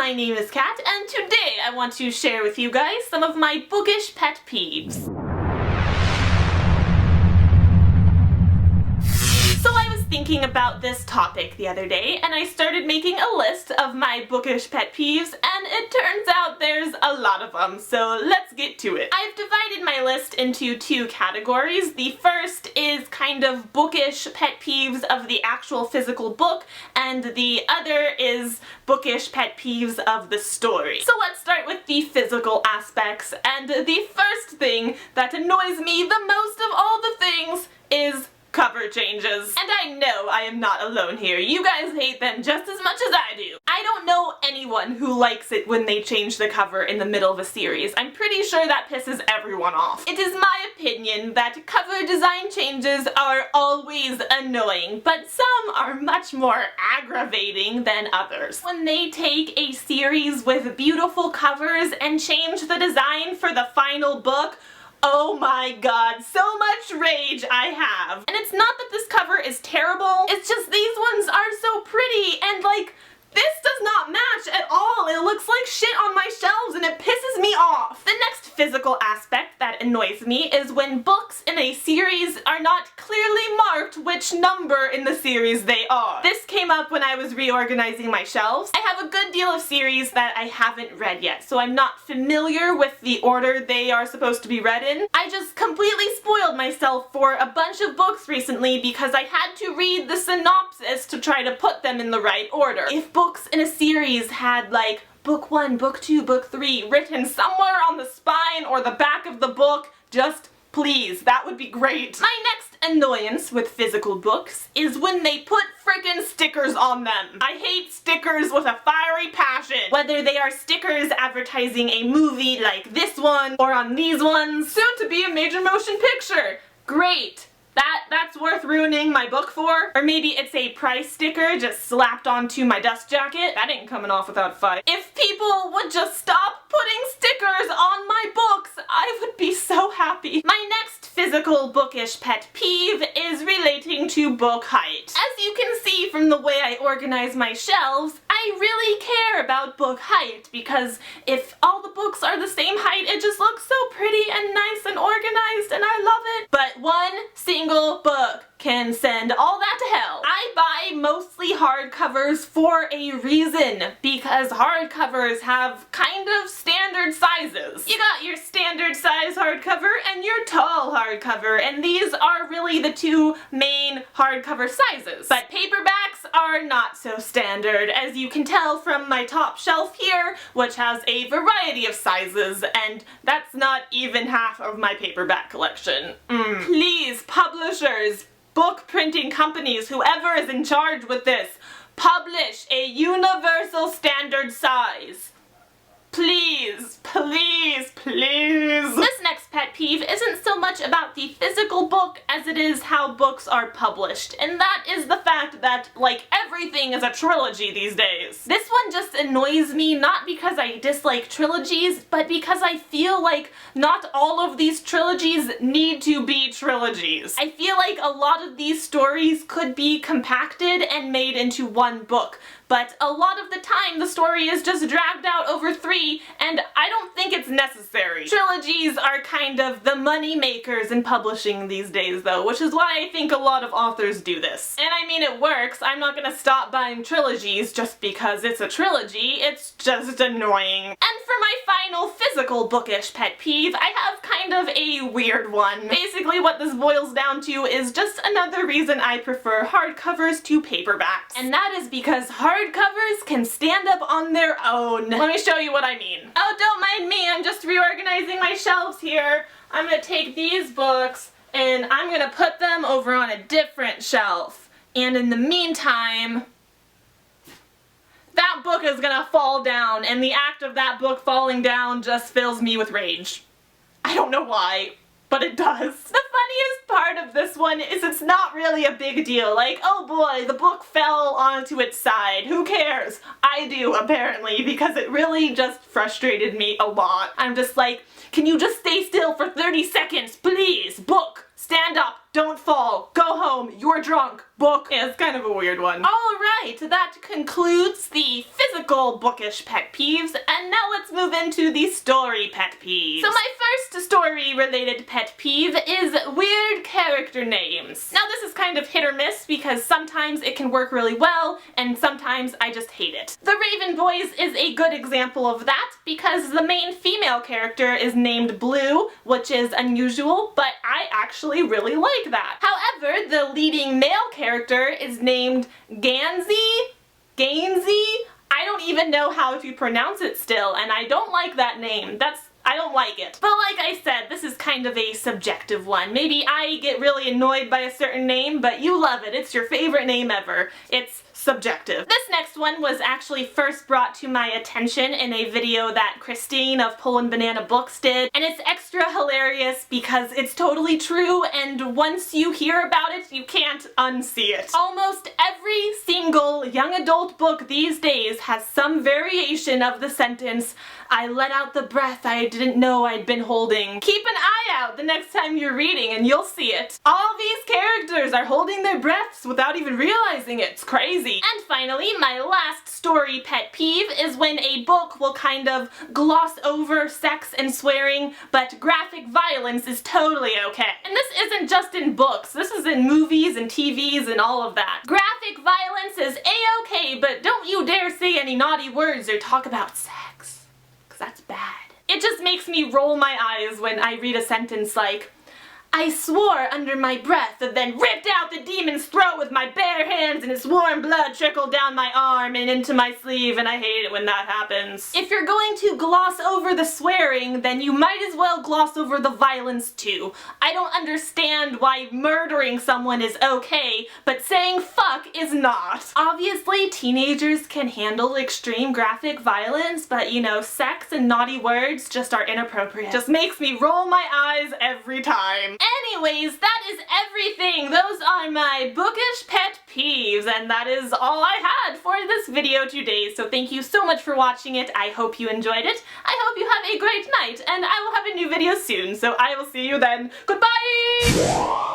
my name is Kat, and today I want to share with you guys some of my bookish pet peeves. Thinking about this topic the other day, and I started making a list of my bookish pet peeves, and it turns out there's a lot of them, so let's get to it. I've divided my list into two categories. The first is kind of bookish pet peeves of the actual physical book, and the other is bookish pet peeves of the story. So let's start with the physical aspects, and the first thing that annoys me the most of all the things is cover changes. And I know I am not alone here. You guys hate them just as much as I do. I don't know anyone who likes it when they change the cover in the middle of a series. I'm pretty sure that pisses everyone off. It is my opinion that cover design changes are always annoying, but some are much more aggravating than others. When they take a series with beautiful covers and change the design for the final book, oh my god, so much rage I have. And it's not that this cover is terrible, it's just these ones are so pretty, and like, this does not match at all. It looks like shit on my shelves and it pisses me off. The next physical aspect that annoys me is when books in a series are not clearly marked which number in the series they are. This came up when I was reorganizing my shelves. I have a good deal of series that I haven't read yet, so I'm not familiar with the order they are supposed to be read in. I just completely spoiled myself for a bunch of books recently because I had to read the synopsis to try to put them in the right order. If books in a series had like book 1, book 2, book 3 written somewhere on the spine or the back of the book, just please, that would be great. My next annoyance with physical books is when they put frickin' stickers on them. I hate stickers with a fiery passion. Whether they are stickers advertising a movie like this one or on these ones, soon to be a major motion picture. Great. That's worth ruining my book for. Or maybe it's a price sticker just slapped onto my dust jacket. That ain't coming off without a fight. If people would just stop putting stickers on my books, I would be so happy. My next physical bookish pet peeve is relating to book height. As you can see from the way I organize my shelves, I really care about book height because if all the books are the same height, it just looks so pretty and nice and organized and I love it. But one single book can send all that to hell. I buy mostly hardcovers for a reason, because hardcovers have kind of standard sizes. You got your standard size hardcover and your tall hardcover, and these are really the two main hardcover sizes. But paperbacks are not so standard, as you can tell from my top shelf here, which has a variety of sizes, and that's not even half of my paperback collection. Please, publishers, book printing companies, whoever is in charge with this, publish a universal standard size. Please, please, please. This next pet peeve isn't so much about the physical book as it is how books are published, and that is the fact that, like, everything is a trilogy these days. This one just annoys me, not because I dislike trilogies, but because I feel like not all of these trilogies need to be trilogies. I feel like a lot of these stories could be compacted and made into one book, but a lot of the time the story is just dragged out over 3, and I don't think it's necessary. Trilogies are kind of the money makers in publishing these days though, which is why I think a lot of authors do this. And I mean, it works. I'm not gonna stop buying trilogies just because it's a trilogy, it's just annoying. And for my final physical bookish pet peeve, I have kind of a weird one. Basically what this boils down to is just another reason I prefer hardcovers to paperbacks. And that is because hardcovers can stand up on their own. Let me show you what I mean. Oh, don't mind me, I'm just reorganizing my shelves here. I'm gonna take these books and I'm gonna put them over on a different shelf. And in the meantime, that book is gonna fall down, and the act of that book falling down just fills me with rage. I don't know why, but it does. The funniest part of this one is it's not really a big deal. Like, oh boy, the book fell onto its side. Who cares? I do, apparently, because it really just frustrated me a lot. I'm just like, can you just stay still for 30 seconds, please? Book, stand up, don't fall, go home, you're drunk, book. Yeah, it's kind of a weird one. Alright, that concludes the physical bookish pet peeves, and now let's move into the story pet peeves. So my first story related pet peeve is weird character names. Now this is kind of hit or miss because sometimes it can work really well and sometimes I just hate it. The Raven Boys is a good example of that because the main female character is named Blue, which is unusual, but I actually really like that. However, the leading male character is named Gansey? I don't even know how to pronounce it still, and I don't like that name. I don't like it. But like I said, this is kind of a subjective one. Maybe I get really annoyed by a certain name, but you love it. It's your favorite name ever. It's subjective. This next one was actually first brought to my attention in a video that Christine of Poland Banana Books did, and it's extra hilarious because it's totally true, and once you hear about it, you can't unsee it. Almost every single young adult book these days has some variation of the sentence, "I let out the breath I didn't know I'd been holding." Keep an eye out the next time you're reading and you'll see it. All these characters are holding their breaths without even realizing it. It's crazy. And finally, my last story pet peeve is when a book will kind of gloss over sex and swearing, but graphic violence is totally okay. And this isn't just in books, this is in movies and TVs and all of that. Graphic violence is a-okay, but don't you dare say any naughty words or talk about sex, because that's bad. It just makes me roll my eyes when I read a sentence like, "I swore under my breath and then ripped out the demon's throat with my bare hands and its warm blood trickled down my arm and into my sleeve," and I hate it when that happens. If you're going to gloss over the swearing, then you might as well gloss over the violence too. I don't understand why murdering someone is okay, but saying fuck is not. Obviously, teenagers can handle extreme graphic violence, but you know, sex and naughty words just are inappropriate. Just makes me roll my eyes every time. Anyways, that is everything. Those are my bookish pet peeves, and that is all I had for this video today. So thank you so much for watching it. I hope you enjoyed it. I hope you have a great night, and I will have a new video soon. So I will see you then. Goodbye!